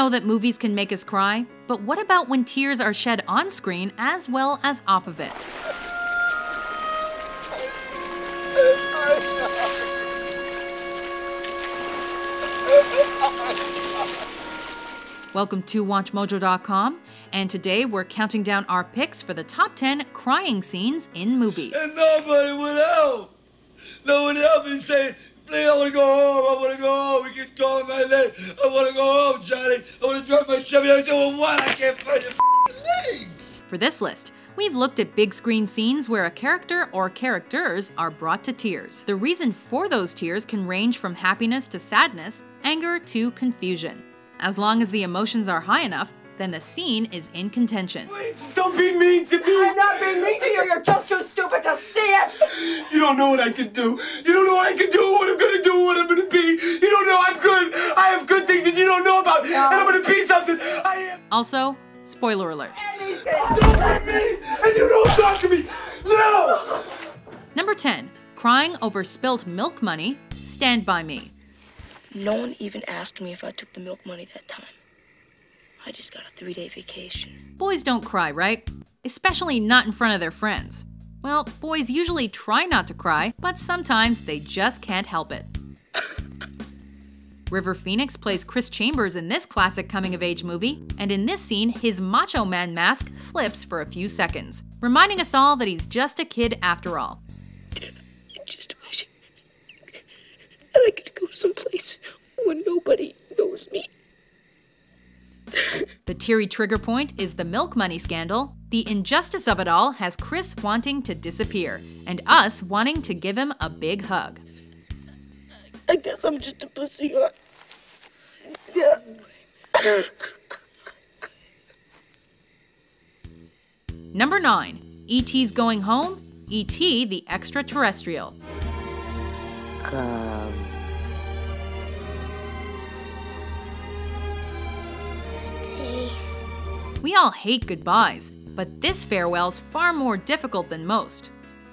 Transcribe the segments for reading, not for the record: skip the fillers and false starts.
know that movies can make us cry, but what about when tears are shed on screen as well as off of it? Welcome to WatchMojo.com, and today we're counting down our picks for the top 10 crying scenes in movies. And nobody would help! No one helped me say, please, I want to go home, I want to go home. He keeps calling my name. I want to go home, Johnny. I want to drive my Chevy. I said, well, what? I can't find your legs. For this list, we've looked at big screen scenes where a character or characters are brought to tears. The reason for those tears can range from happiness to sadness, anger to confusion. As long as the emotions are high enough, then the scene is in contention. Please, don't be mean to me. I'm not being mean to you. You're just too stupid to see it. You don't know what I can do. You don't know what I can do, what I'm going to do, what I'm going to be. You don't know I'm good. I have good things that you don't know about. No. And I'm going to be something. I am. Also, spoiler alert. Anything. Don't hurt me. And you don't talk to me. No. Number 10. Crying over spilt milk money. Stand By Me. No one even asked me if I took the milk money that time. I just got a 3-day vacation. Boys don't cry, right? Especially not in front of their friends. Well, boys usually try not to cry, but sometimes they just can't help it. River Phoenix plays Chris Chambers in this classic coming-of-age movie, and in this scene, his Macho Man mask slips for a few seconds, reminding us all that he's just a kid after all. I just wish that I could go someplace where nobody knows me. The teary trigger point is the milk money scandal. The injustice of it all has Chris wanting to disappear, and us wanting to give him a big hug. I guess I'm just a pussy. Yeah. Number 9. E.T.'s Going Home, E.T. the Extra-Terrestrial. Come. Stay. We all hate goodbyes, but this farewell's far more difficult than most.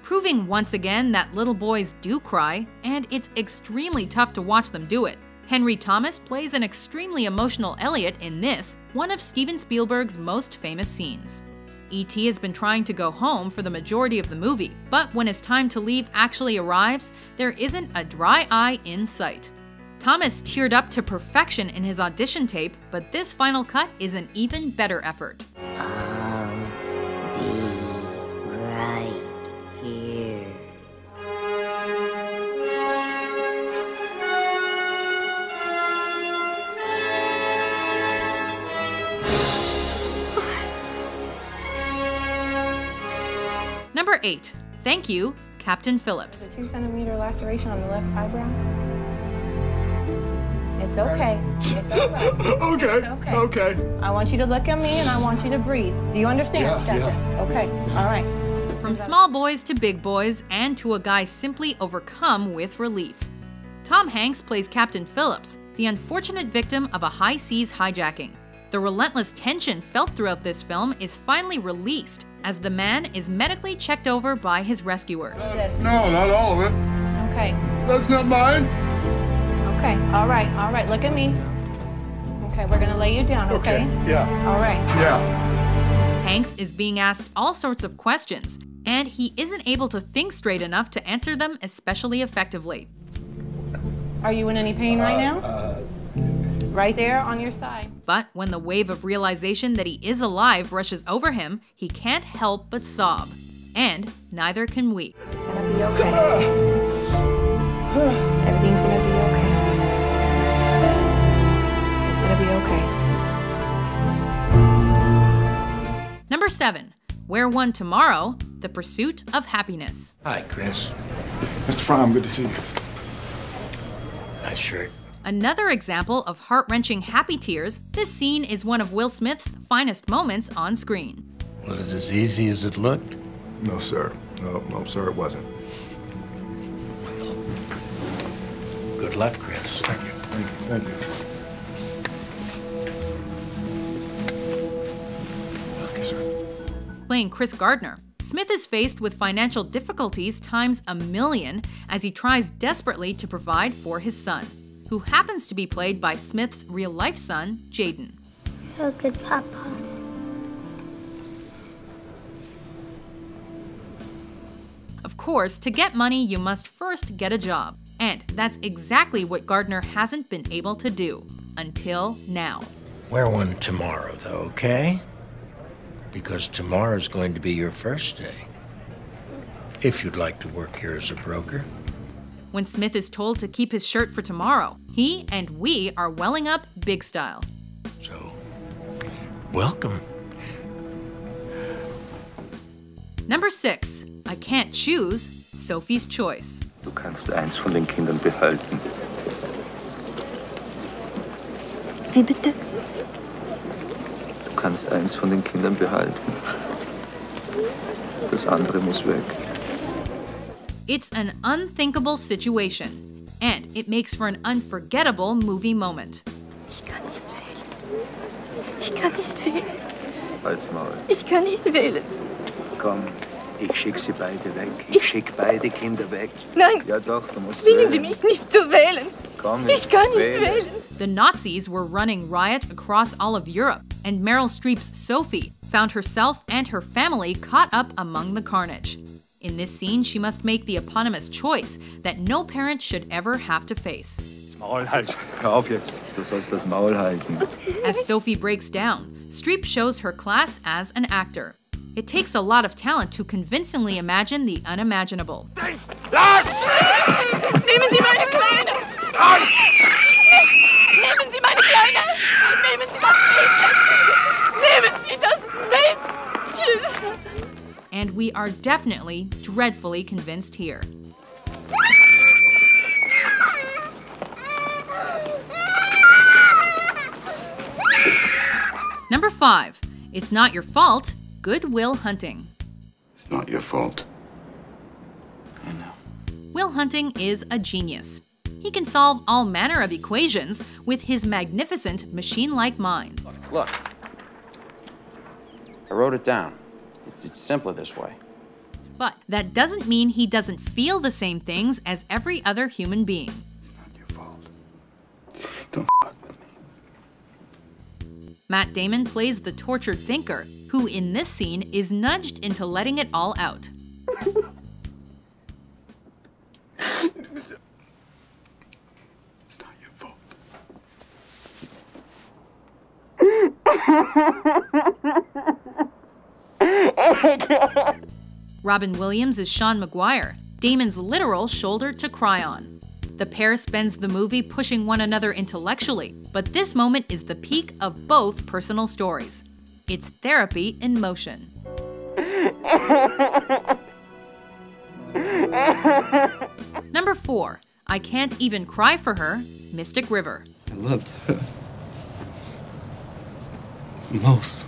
Proving once again that little boys do cry, and it's extremely tough to watch them do it. Henry Thomas plays an extremely emotional Elliot in this, one of Steven Spielberg's most famous scenes. E.T. has been trying to go home for the majority of the movie, but when his time to leave actually arrives, there isn't a dry eye in sight. Thomas teared up to perfection in his audition tape, but this final cut is an even better effort. I'll be right here. Number 8. Thank You, Captain Phillips. The 2-centimeter laceration on the left eyebrow. It's okay. It's all right. Okay. It's okay. Okay. I want you to look at me and I want you to breathe. Do you understand? Yeah. Okay. All right. From small boys to big boys, and to a guy simply overcome with relief. Tom Hanks plays Captain Phillips, the unfortunate victim of a high seas hijacking. The relentless tension felt throughout this film is finally released as the man is medically checked over by his rescuers. No, not all of it. Okay. That's not mine. Okay. All right. All right. Look at me. Okay. We're gonna lay you down. Okay. Yeah. All right. Yeah. Hanks is being asked all sorts of questions, and he isn't able to think straight enough to answer them especially effectively. Are you in any pain right now? Right there on your side. But when the wave of realization that he is alive rushes over him, he can't help but sob. And neither can we. It's gonna be okay. Everything's gonna be okay. It's gonna be okay. Number 7. Where One Tomorrow, The Pursuit of Happiness. Hi, Chris. Mr. Fromm, good to see you. Nice shirt. Another example of heart-wrenching happy tears, this scene is one of Will Smith's finest moments on screen. Was it as easy as it looked? No, sir. No, sir, it wasn't. Good luck, Chris. Thank you. Thank you. Okay, sir. Playing Chris Gardner, Smith is faced with financial difficulties times a million as he tries desperately to provide for his son, who happens to be played by Smith's real-life son, Jaden. You're a good papa. Of course, to get money, you must first get a job. And that's exactly what Gardner hasn't been able to do. Until now. Wear one tomorrow, though, okay? Because tomorrow's going to be your first day. If you'd like to work here as a broker. When Smith is told to keep his shirt for tomorrow, he and we are welling up big style. So, welcome. Number 6. I can't choose Sophie's choice. Du kannst eins von den Kindern behalten. Wie bitte? Du kannst eins von den Kindern behalten. Das andere muss weg. It's an unthinkable situation, and it makes for an unforgettable movie moment. Ich kann nicht wählen. Ich kann nicht wählen. Halt's Maul. Ich kann nicht wählen. Komm, ich schick sie beide weg. Ich schick beide Kinder weg. Nein. Ja doch, du musst Zwingen wählen. Sie mich nicht zu wählen. Komm, Ich kann nicht wählen. The Nazis were running riot across all of Europe, and Meryl Streep's Sophie found herself and her family caught up among the carnage. In this scene, she must make the eponymous choice that no parent should ever have to face. Maul halten. Hör auf jetzt. Du sollst das Maul halten. As Sophie breaks down, Streep shows her class as an actor. It takes a lot of talent to convincingly imagine the unimaginable. Lass! Nehmen Sie meine Kleine! Nehmen Sie meine Kleine! Nehmen Sie das Mädchen! Nehmen Sie das Mädchen! And we are definitely dreadfully convinced here. Number 5. It's not your fault. Good Will Hunting. It's not your fault. I know. Will Hunting is a genius. He can solve all manner of equations with his magnificent machine-like mind. Look, I wrote it down. It's simpler this way. But that doesn't mean he doesn't feel the same things as every other human being. It's not your fault. Don't fuck with me. Matt Damon plays the tortured thinker, who in this scene is nudged into letting it all out. It's not your fault. Robin Williams is Sean Maguire, Damon's literal shoulder to cry on. The pair spends the movie pushing one another intellectually, but this moment is the peak of both personal stories. It's therapy in motion. Number 4. I Can't Even Cry for Her, Mystic River. I loved her. Most.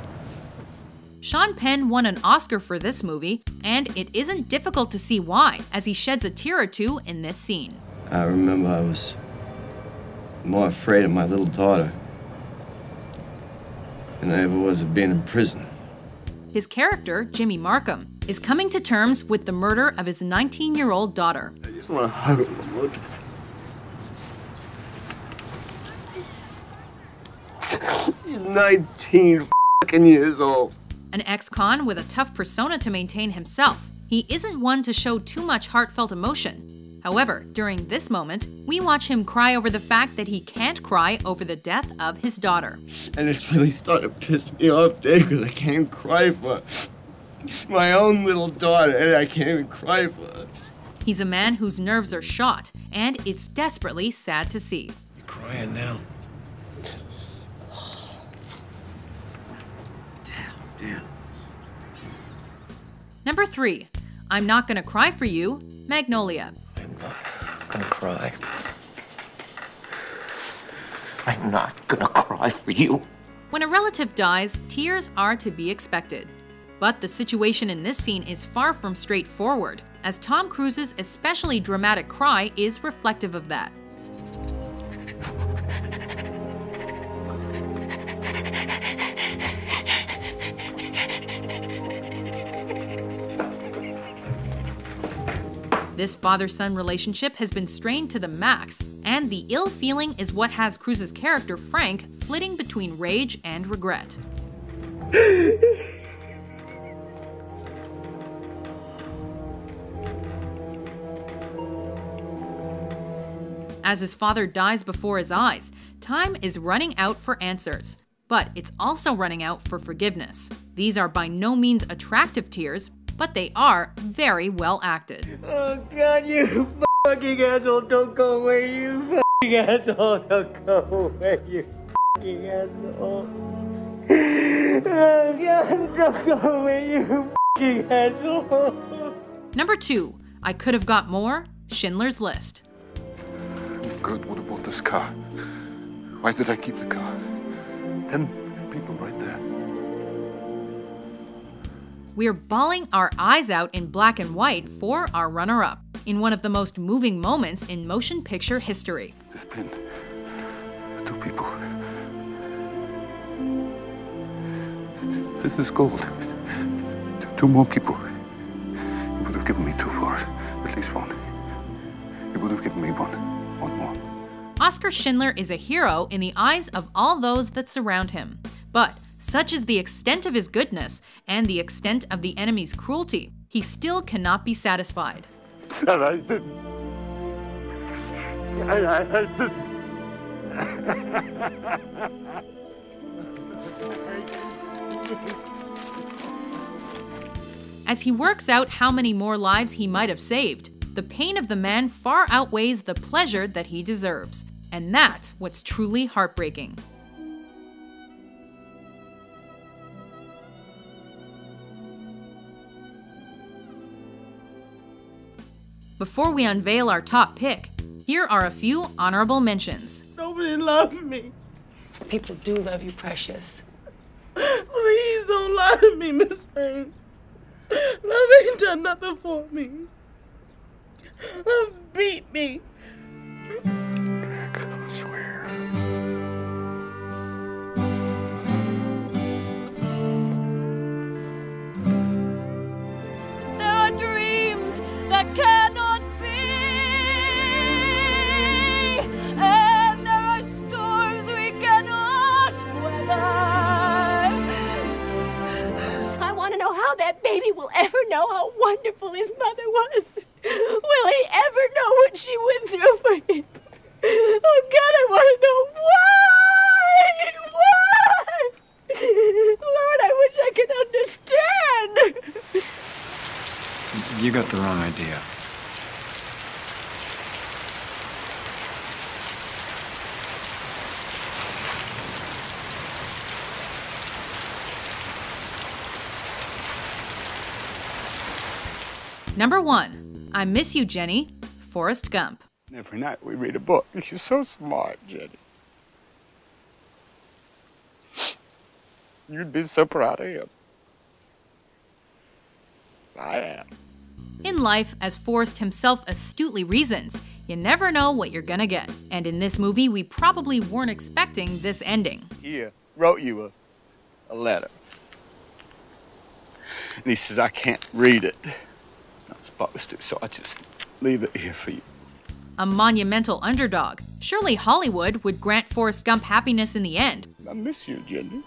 Sean Penn won an Oscar for this movie, and it isn't difficult to see why, as he sheds a tear or two in this scene. I remember I was more afraid of my little daughter than I ever was of being in prison. His character, Jimmy Markham, is coming to terms with the murder of his 19-year-old daughter. I just want to hug her and look at her. She's 19 fucking years old. An ex-con with a tough persona to maintain himself, he isn't one to show too much heartfelt emotion. However, during this moment, we watch him cry over the fact that he can't cry over the death of his daughter. And it's really starting to piss me off, Dave, because I can't cry for my own little daughter, and I can't even cry for her. He's a man whose nerves are shot, and it's desperately sad to see. You're crying now. Damn. Number 3. I'm Not Gonna Cry for You, Magnolia. I'm not gonna cry. I'm not gonna cry for you. When a relative dies, tears are to be expected. But the situation in this scene is far from straightforward, as Tom Cruise's especially dramatic cry is reflective of that. This father-son relationship has been strained to the max, and the ill feeling is what has Cruz's character Frank flitting between rage and regret. As his father dies before his eyes, time is running out for answers. But it's also running out for forgiveness. These are by no means attractive tears, but they are very well acted. Oh God, you fucking asshole, don't go away, you fucking asshole, don't go away, you fucking asshole. Oh God, don't go away, you fucking asshole. Number 2, I Could Have Got More, Schindler's List. Good, what about this car? Why did I keep the car? 10 people right there. We're bawling our eyes out in black and white for our runner-up, in one of the most moving moments in motion picture history. This pin. 2 people. This is gold. 2 more people. You would have given me 2 for it. At least 1. You would have given me 1 more. Oskar Schindler is a hero in the eyes of all those that surround him. But such is the extent of his goodness and the extent of the enemy's cruelty, he still cannot be satisfied. As he works out how many more lives he might have saved, the pain of the man far outweighs the pleasure that he deserves. And that's what's truly heartbreaking. Before we unveil our top pick, here are a few honorable mentions. Nobody loved me. People do love you, Precious. Please don't lie to me, Miss Rain. Love ain't done nothing for me. Love beat me. I swear. There are dreams that cannot be, and there are storms we cannot weather. I want to know how that baby will ever know how wonderful his mother was. Will he ever know what she went through for him? Oh God, I want to know why? Lord, I wish I could understand. You got the wrong idea. Number 1. I Miss You, Jenny, Forrest Gump. Every night we read a book. You're so smart, Jenny. You'd be so proud of him. I am. In life, as Forrest himself astutely reasons, you never know what you're gonna get. And in this movie, we probably weren't expecting this ending. Here, wrote you a letter. And he says, I can't read it. Not supposed to, so I just leave it here for you. A monumental underdog. Surely Hollywood would grant Forrest Gump happiness in the end. I miss you, Jenny.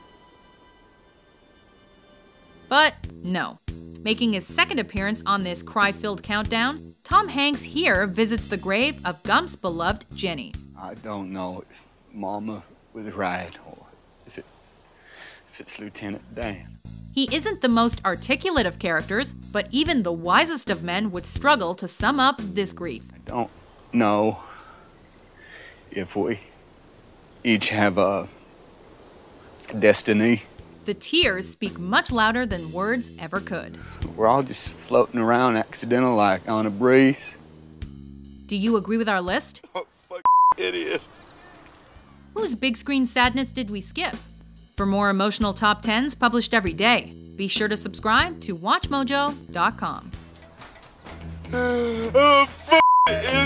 But no. Making his second appearance on this cry-filled countdown, Tom Hanks here visits the grave of Gump's beloved Jenny. I don't know if Mama was right or if it's Lieutenant Dan. He isn't the most articulate of characters, but even the wisest of men would struggle to sum up this grief. I don't know if we each have a destiny. The tears speak much louder than words ever could. We're all just floating around accidental like on a breeze. Do you agree with our list? Oh, fuck idiot. Whose big screen sadness did we skip? For more emotional top 10s published every day, be sure to subscribe to WatchMojo.com. Oh, fuck idiot.